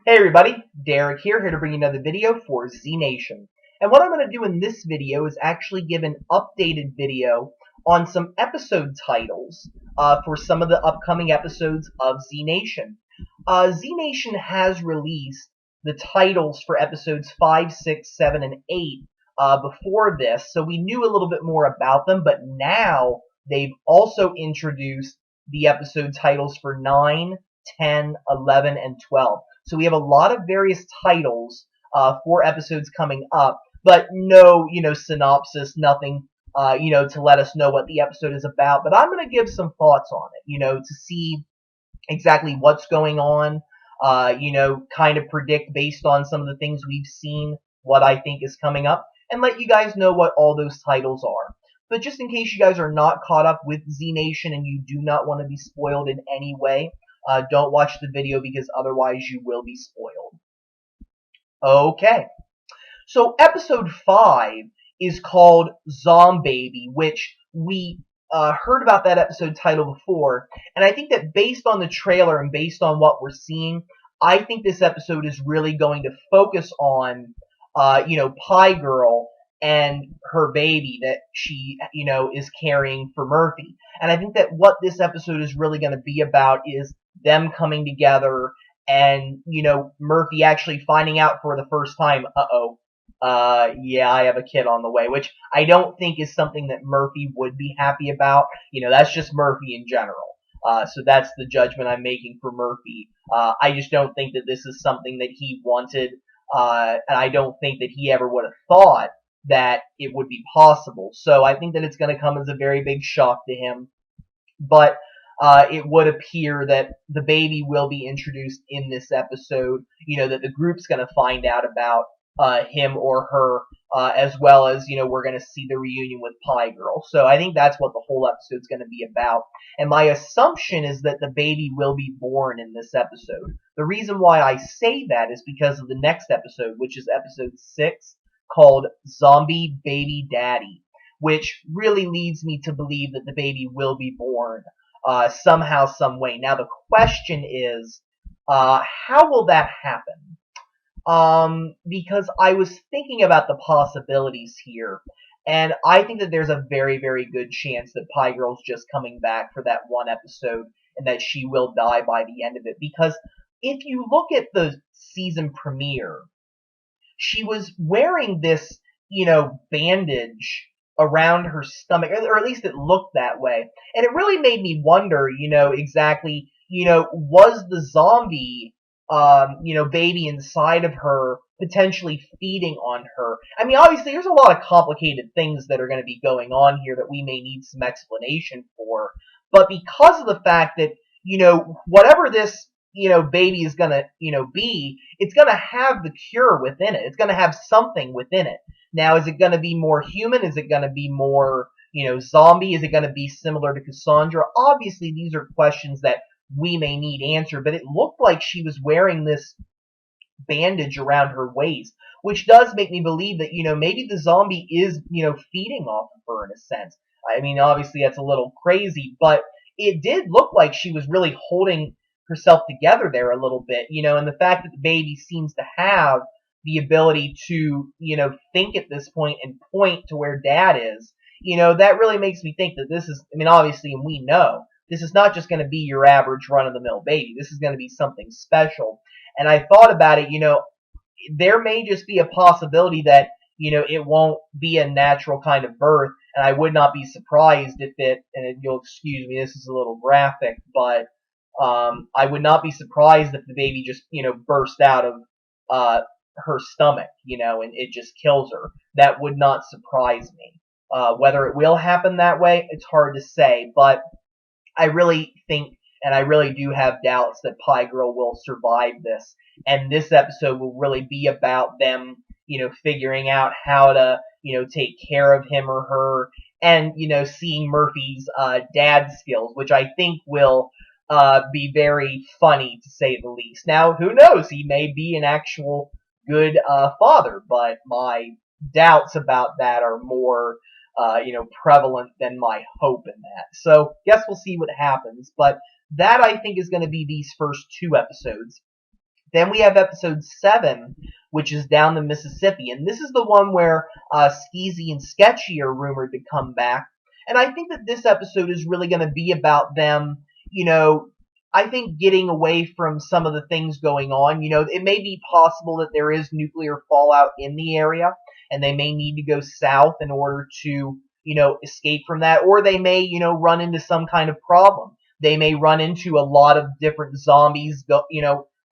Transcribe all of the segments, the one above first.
Hey everybody, Derek here to bring you another video for Z Nation. And what I'm going to do in this video is actually give an updated video on some episode titles for some of the upcoming episodes of Z Nation. Z Nation has released the titles for episodes 5, 6, 7, and 8 before this, so we knew a little bit more about them, but now they've also introduced the episode titles for 9, 10, 11, and 12. So we have a lot of various titles for episodes coming up, but no, synopsis, nothing, to let us know what the episode is about. But I'm going to give some thoughts on it, to see exactly what's going on, kind of predict based on some of the things we've seen what I think is coming up, and let you guys know what all those titles are. But just in case you guys are not caught up with Z Nation and you do not want to be spoiled in any way, don't watch the video because otherwise you will be spoiled. Okay, so episode 5 is called Zombaby, which we heard about that episode title before, and I think that based on the trailer and based on what we're seeing, I think this episode is really going to focus on, Pie Girl and her baby that she, is carrying for Murphy. And I think that what this episode is really going to be about is them coming together and, Murphy actually finding out for the first time, yeah, I have a kid on the way, which I don't think is something that Murphy would be happy about. That's just Murphy in general. So that's the judgment I'm making for Murphy. I just don't think that this is something that he wanted, and I don't think that he ever would have thought that it would be possible. So I think that it's going to come as a very big shock to him. But it would appear that the baby will be introduced in this episode, that the group's going to find out about him or her, as well as, we're going to see the reunion with Pie Girl. So I think that's what the whole episode's going to be about. And my assumption is that the baby will be born in this episode. The reason why I say that is because of the next episode, which is episode 6, called Zombie Baby Daddy, which really leads me to believe that the baby will be born somehow, some way. Now the question is, how will that happen? Because I was thinking about the possibilities here, and I think that there's a very, very good chance that Pie Girl's just coming back for that one episode, and that she will die by the end of it. Because if you look at the season premiere, she was wearing this, bandage around her stomach, or at least it looked that way. And it really made me wonder, exactly, was the zombie, baby inside of her potentially feeding on her? I mean, obviously, there's a lot of complicated things that are going to be going on here that we may need some explanation for. But because of the fact that, whatever this baby is gonna, be, it's gonna have the cure within it. It's gonna have something within it. Now, is it gonna be more human? Is it gonna be more, zombie? Is it gonna be similar to Cassandra? Obviously, these are questions that we may need answered, but it looked like she was wearing this bandage around her waist, which does make me believe that, maybe the zombie is, feeding off of her in a sense. I mean, obviously that's a little crazy, but it did look like she was really holding herself together there a little bit, and the fact that the baby seems to have the ability to, think at this point and point to where dad is, that really makes me think that this is, I mean, obviously, and we know, this is not just going to be your average run-of-the-mill baby. This is going to be something special. And I thought about it, there may just be a possibility that, it won't be a natural kind of birth, and I would not be surprised if it, and you'll excuse me, this is a little graphic, but I would not be surprised if the baby just, burst out of her stomach, and it just kills her. That would not surprise me. Whether it will happen that way, it's hard to say, but I really think, and I really do have doubts that Pie Girl will survive this. And this episode will really be about them, figuring out how to, take care of him or her, and, seeing Murphy's dad skills, which I think will be very funny, to say the least. Now, who knows? He may be an actual good father, but my doubts about that are more prevalent than my hope in that. So, guess we'll see what happens. But that, I think, is going to be these first 2 episodes. Then we have episode 7, which is down the Mississippi, and this is the one where Skeezy and Sketchy are rumored to come back. And I think that this episode is really going to be about them, I think getting away from some of the things going on. It may be possible that there is nuclear fallout in the area, and they may need to go south in order to, escape from that, or they may, run into some kind of problem. They may run into a lot of different zombies,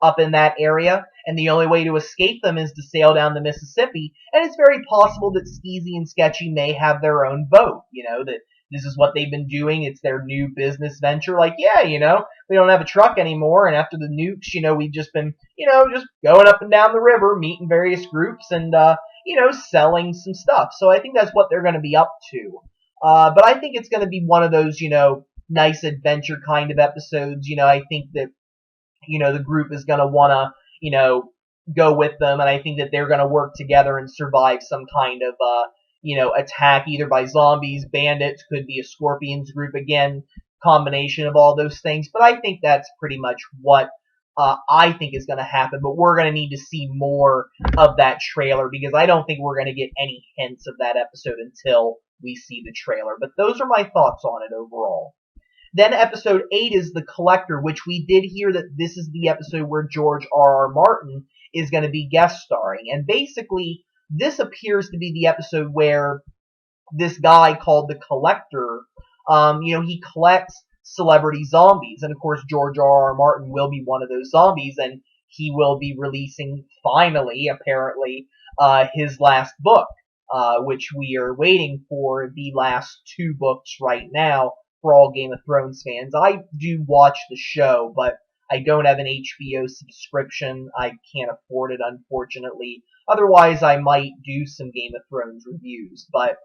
up in that area, and the only way to escape them is to sail down the Mississippi, and it's very possible that Skeezy and Sketchy may have their own boat, that this is what they've been doing, it's their new business venture, like, yeah, we don't have a truck anymore, and after the nukes, we've just been, just going up and down the river, meeting various groups, and, selling some stuff. So I think that's what they're going to be up to. But I think it's going to be one of those, nice adventure kind of episodes. I think that the group is going to want to, go with them, and I think that they're going to work together and survive some kind of, attack either by zombies, bandits, could be a Scorpions group again, combination of all those things. But I think that's pretty much what I think is going to happen. But we're going to need to see more of that trailer, because I don't think we're going to get any hints of that episode until we see the trailer. But those are my thoughts on it overall. Then episode 8 is The Collector, which we did hear that this is the episode where George R.R. Martin is going to be guest starring. And basically, this appears to be the episode where this guy called The Collector, he collects celebrity zombies. And of course, George R.R. Martin will be one of those zombies, and he will be releasing, finally, apparently, his last book, which we are waiting for the last 2 books right now. For all Game of Thrones fans. I do watch the show, but I don't have an HBO subscription. I can't afford it, unfortunately. Otherwise, I might do some Game of Thrones reviews, but,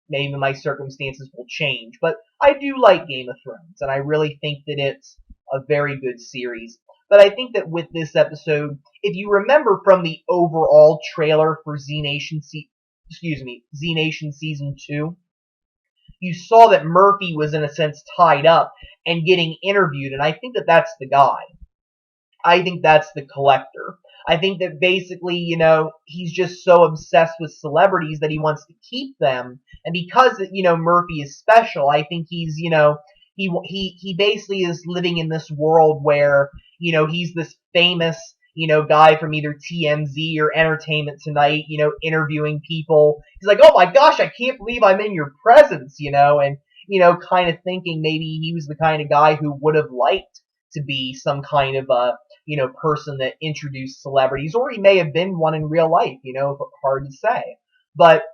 maybe my circumstances will change. But I do like Game of Thrones, and I really think that it's a very good series. But I think that with this episode, if you remember from the overall trailer for Z Nation Season 2, you saw that Murphy was, in a sense, tied up and getting interviewed, and I think that that's the guy. I think that's the Collector. I think that basically, he's just so obsessed with celebrities that he wants to keep them, and because, Murphy is special, I think he's, he basically is living in this world where, he's this famous, guy from either TMZ or Entertainment Tonight, interviewing people. He's like, oh my gosh, I can't believe I'm in your presence, and, kind of thinking maybe he was the kind of guy who would have liked to be some kind of a, person that introduced celebrities, or he may have been one in real life, hard to say. But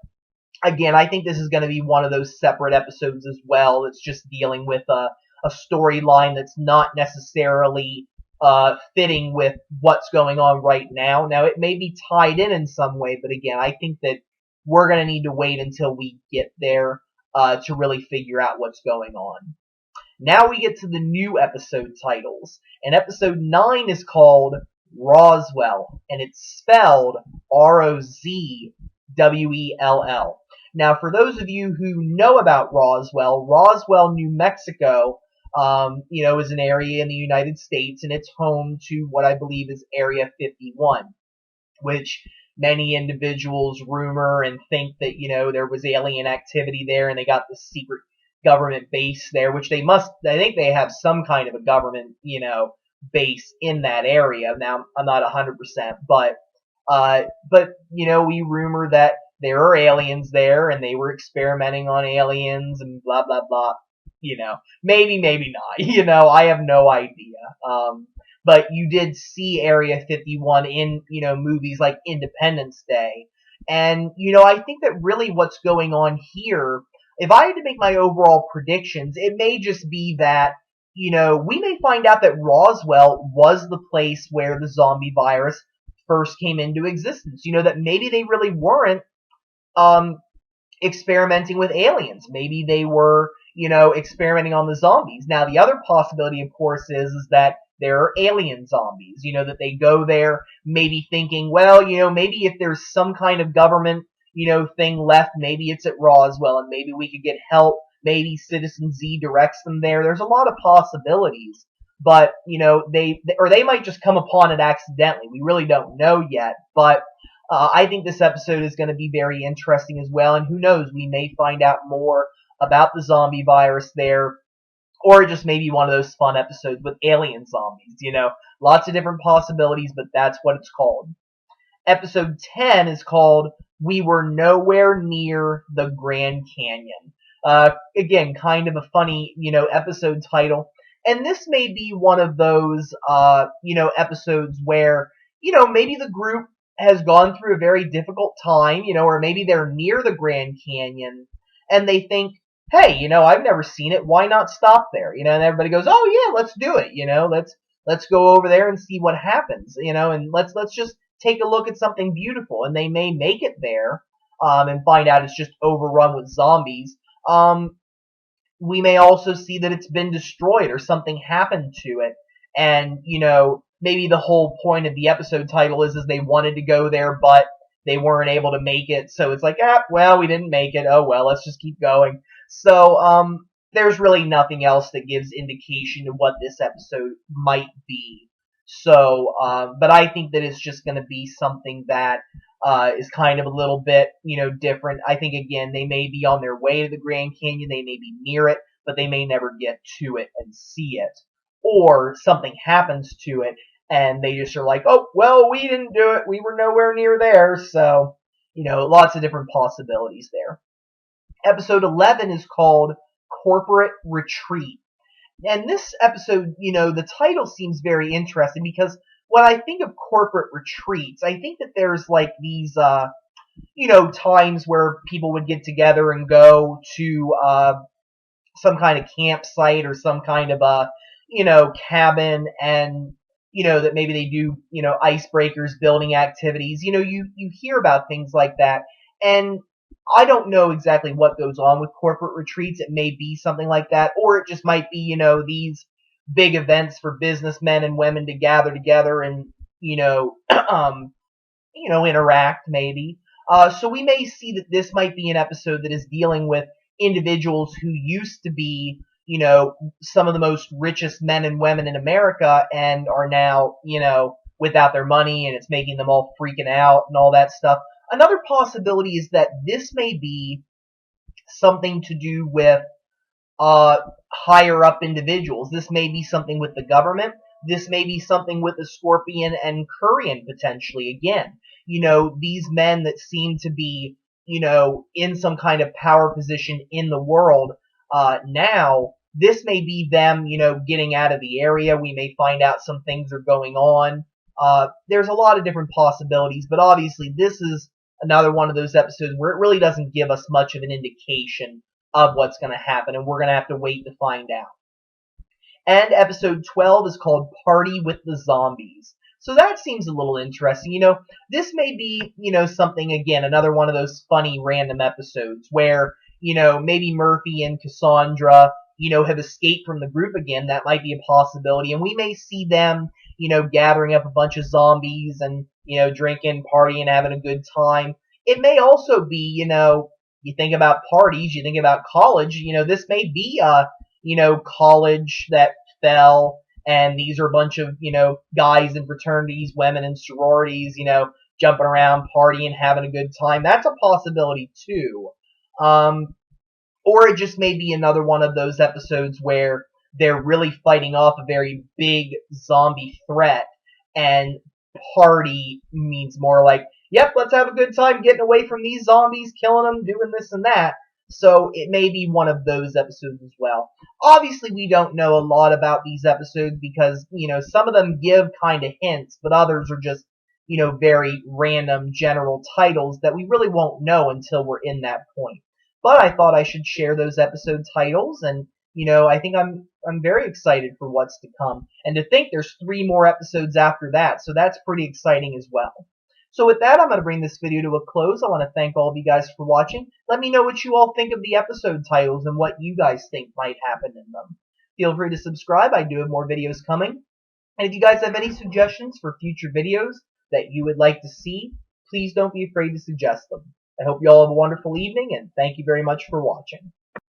again, I think this is going to be one of those separate episodes as well. It's just dealing with a storyline that's not necessarily fitting with what's going on right now. Now, it may be tied in some way, but again, I think that we're going to need to wait until we get there to really figure out what's going on. Now we get to the new episode titles, and episode 9 is called Roswell, and it's spelled Rozwell. Now, for those of you who know about Roswell, New Mexico, is an area in the United States, and it's home to what I believe is Area 51, which many individuals rumor and think that, there was alien activity there, and they got this secret government base there, which I think they have some kind of a government, base in that area. Now, I'm not 100%, but, we rumor that there are aliens there, and they were experimenting on aliens, and blah, blah, blah. Maybe not. I have no idea. But you did see Area 51 in, movies like Independence Day. And, I think that really what's going on here, if I had to make my overall predictions, it may just be that, we may find out that Roswell was the place where the zombie virus first came into existence. That maybe they really weren't, experimenting with aliens. Maybe they were, experimenting on the zombies. Now, the other possibility, of course, is that there are alien zombies, that they go there maybe thinking, well, maybe if there's some kind of government, thing left, maybe it's at Roswell, and maybe we could get help. Maybe Citizen Z directs them there. There's a lot of possibilities. but they might just come upon it accidentally. We really don't know yet, but I think this episode is going to be very interesting as well, and who knows, we may find out more about the zombie virus there, or just maybe one of those fun episodes with alien zombies. Lots of different possibilities, but that's what it's called. Episode 10 is called We Were Nowhere Near the Grand Canyon. Again, kind of a funny, episode title. And this may be one of those, episodes where, maybe the group has gone through a very difficult time, or maybe they're near the Grand Canyon and they think, hey, I've never seen it. Why not stop there? And everybody goes, oh yeah, let's do it. Let's go over there and see what happens. And let's just take a look at something beautiful. And they may make it there, and find out it's just overrun with zombies. We may also see that it's been destroyed or something happened to it. And, maybe the whole point of the episode title is they wanted to go there, but they weren't able to make it. So it's like, well, we didn't make it. Oh, well, let's just keep going. So, there's really nothing else that gives indication of what this episode might be. So, but I think that it's just going to be something that is kind of a little bit, different. I think, again, they may be on their way to the Grand Canyon. They may be near it, but they may never get to it and see it. Or something happens to it, and they just are like, oh, well, we didn't do it. We were nowhere near there. So, lots of different possibilities there. Episode 11 is called Corporate Retreat. And this episode, the title seems very interesting because when I think of corporate retreats, I think that there's like these, times where people would get together and go to some kind of campsite or some kind of cabin, and that maybe they do icebreakers, building activities. You hear about things like that, and I don't know exactly what goes on with corporate retreats. It may be something like that, or it just might be these big events for businessmen and women to gather together and interact maybe. So we may see that this might be an episode that is dealing with individuals who used to be, some of the most richest men and women in America and are now, without their money, and it's making them all freaking out and all that stuff. Another possibility is that this may be something to do with higher up individuals. This may be something with the government. This may be something with the Scorpion and Kurian potentially. Again, these men that seem to be, in some kind of power position in the world now. This may be them, getting out of the area. We may find out some things are going on. There's a lot of different possibilities, but obviously this is another one of those episodes where it really doesn't give us much of an indication of what's going to happen, and we're going to have to wait to find out. And episode 12 is called Party with the Zombies. So that seems a little interesting. This may be, something, again, another one of those funny random episodes where, maybe Murphy and Cassandra, have escaped from the group again. That might be a possibility. And we may see them, gathering up a bunch of zombies and, drinking, partying, having a good time. It may also be, you think about parties, you think about college, this may be college that fell, and these are a bunch of, guys in fraternities, women in sororities, jumping around, partying, having a good time. That's a possibility too. Or it just may be another one of those episodes where they're really fighting off a very big zombie threat, and party means more like, yep, let's have a good time getting away from these zombies, killing them, doing this and that. So it may be one of those episodes as well. Obviously, we don't know a lot about these episodes because, some of them give kind of hints, but others are just, very random general titles that we really won't know until we're in that point. But I thought I should share those episode titles, and, I think I'm very excited for what's to come. And to think there's 3 more episodes after that, so that's pretty exciting as well. So with that, I'm going to bring this video to a close. I want to thank all of you guys for watching. Let me know what you all think of the episode titles and what you guys think might happen in them. Feel free to subscribe. I do have more videos coming. And if you guys have any suggestions for future videos that you would like to see, please don't be afraid to suggest them. I hope you all have a wonderful evening, and thank you very much for watching.